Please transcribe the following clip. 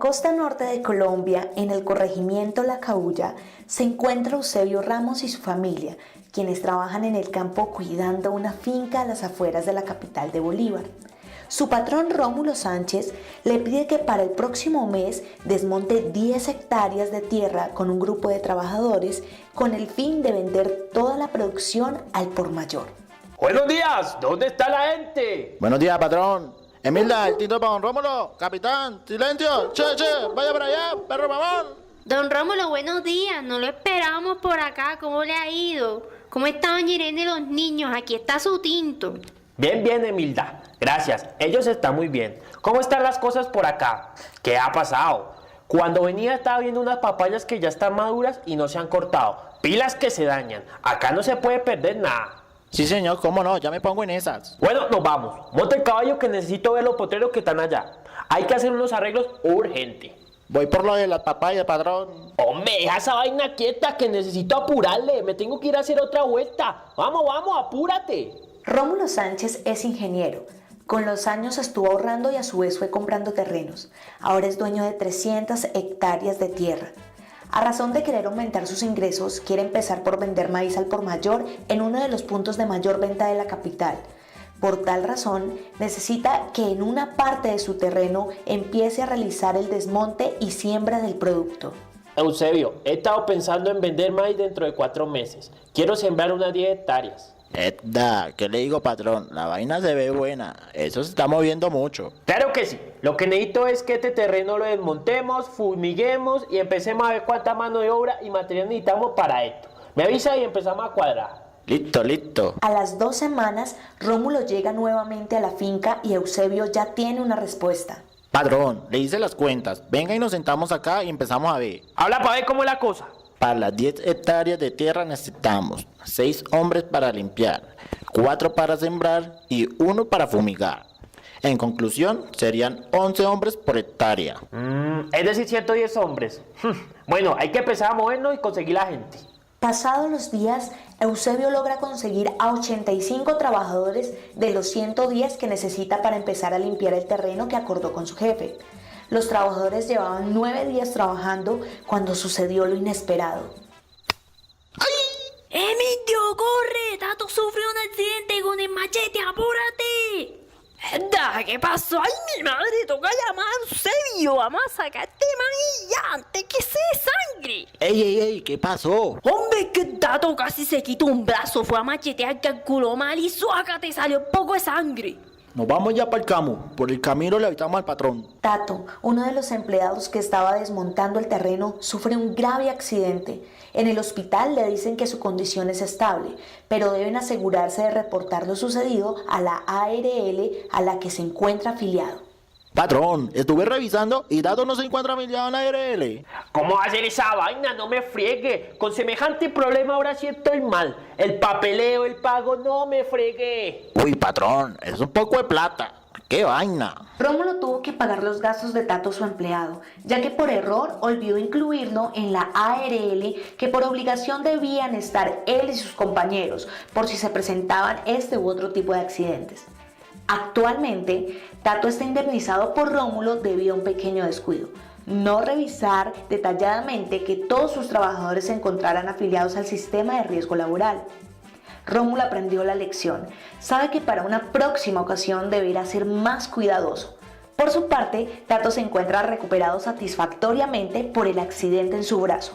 costa norte de Colombia, en el corregimiento La Caulla, se encuentra Eusebio Ramos y su familia, quienes trabajan en el campo cuidando una finca a las afueras de la capital de Bolívar. Su patrón Rómulo Sánchez le pide que para el próximo mes desmonte 10 hectáreas de tierra con un grupo de trabajadores con el fin de vender toda la producción al por mayor. Buenos días, ¿dónde está la gente? Buenos días, patrón. Emilda, el tinto para don Rómulo. Capitán, silencio. Che, vaya para allá, perro mamón. Don Rómulo, buenos días. No lo esperábamos por acá. ¿Cómo le ha ido? ¿Cómo está doña Irene y los niños? Aquí está su tinto. Bien, Emilda. Gracias. Ellos están muy bien. ¿Cómo están las cosas por acá? ¿Qué ha pasado? Cuando venía estaba viendo unas papayas que ya están maduras y no se han cortado. Pilas que se dañan. Acá no se puede perder nada. Sí, señor, cómo no, ya me pongo en esas. Bueno, nos vamos. Monta el caballo que necesito ver los potreros que están allá. Hay que hacer unos arreglos urgentes. Voy por lo de las papayas, patrón. Hombre, deja esa vaina quieta que necesito apurarle. Me tengo que ir a hacer otra vuelta. Vamos, apúrate. Rómulo Sánchez es ingeniero. Con los años estuvo ahorrando y a su vez fue comprando terrenos. Ahora es dueño de 300 hectáreas de tierra. A razón de querer aumentar sus ingresos, quiere empezar por vender maíz al por mayor en uno de los puntos de mayor venta de la capital. Por tal razón, necesita que en una parte de su terreno empiece a realizar el desmonte y siembra del producto. Eusebio, he estado pensando en vender maíz dentro de 4 meses. Quiero sembrar unas 10 hectáreas. ¿Qué le digo, patrón? La vaina se ve buena. Eso se está moviendo mucho. Claro que sí. Lo que necesito es que este terreno lo desmontemos, fumiguemos y empecemos a ver cuánta mano de obra y material necesitamos para esto. Me avisa y empezamos a cuadrar. Listo. A las 2 semanas, Rómulo llega nuevamente a la finca y Eusebio ya tiene una respuesta. Patrón, le hice las cuentas. Venga y nos sentamos acá y empezamos a ver. Habla para ver cómo es la cosa. Para las 10 hectáreas de tierra necesitamos 6 hombres para limpiar, 4 para sembrar y 1 para fumigar. En conclusión, serían 11 hombres por hectárea. Es decir, 110 hombres. Bueno, hay que empezar a movernos y conseguir la gente. Pasados los días, Eusebio logra conseguir a 85 trabajadores de los 110 que necesita para empezar a limpiar el terreno que acordó con su jefe. Los trabajadores llevaban 9 días trabajando cuando sucedió lo inesperado. ¡ay! ¡Emilio, corre! ¡Tato sufrió un accidente con el machete! ¡Apúrate! ¿Qué pasó? ¡Ay, mi madre! Toca llamar a Eusebio. Vamos a sacarte maíz ya antes que se dé sangre. ¡Ey! ¿Qué pasó? Hombre, que Tato casi se quitó un brazo. Fue a machetear, calculó mal y suácate, salió un poco de sangre. Nos vamos ya para el camo. Por el camino le avisamos al patrón. Tato, uno de los empleados que estaba desmontando el terreno, sufre un grave accidente. En el hospital le dicen que su condición es estable, pero deben asegurarse de reportar lo sucedido a la ARL a la que se encuentra afiliado. Patrón, estuve revisando y Tato no se encuentra afiliado en la ARL. ¿Cómo va a hacer esa vaina? No me friegue. Con semejante problema ahora sí estoy mal. El papeleo, el pago, no me friegue. Uy, patrón, es un poco de plata. ¡Qué vaina! Rómulo tuvo que pagar los gastos de Tato, su empleado, ya que por error olvidó incluirlo en la ARL que por obligación debían estar él y sus compañeros por si se presentaban este u otro tipo de accidentes. Actualmente, Tato está indemnizado por Rómulo debido a un pequeño descuido: no revisar detalladamente que todos sus trabajadores se encontraran afiliados al sistema de riesgo laboral. Rómulo aprendió la lección. Sabe que para una próxima ocasión deberá ser más cuidadoso. Por su parte, Tato se encuentra recuperado satisfactoriamente por el accidente en su brazo.